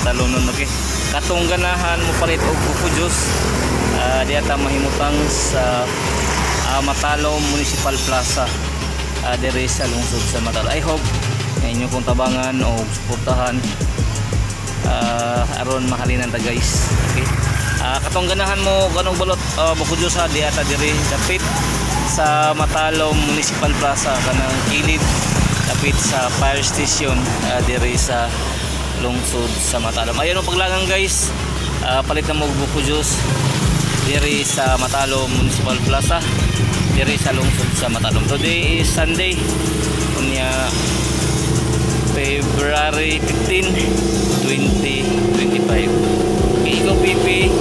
talonon okay. Katong ganahan mo palit og buko juice di ata mahimutang sa Matalom Municipal Plaza diri sa lungsod sa Matalom. I hope na inyo kong tabangan o suportahan aron mahalinan ta guys okay. Katong ganahan mo ganong balot buko juice di ata diri dapit sa Matalom Municipal Plaza kanang kilid dapit sa fire station diri sa lungsod sa Matalom. Ayun ang paglangan guys, palit na mo buko juice diri sa Matalom Municipal Plaza diri sa lungsod sa Matalom. Today is Sunday unya February 15, 2025. Okay, ikaw Pipi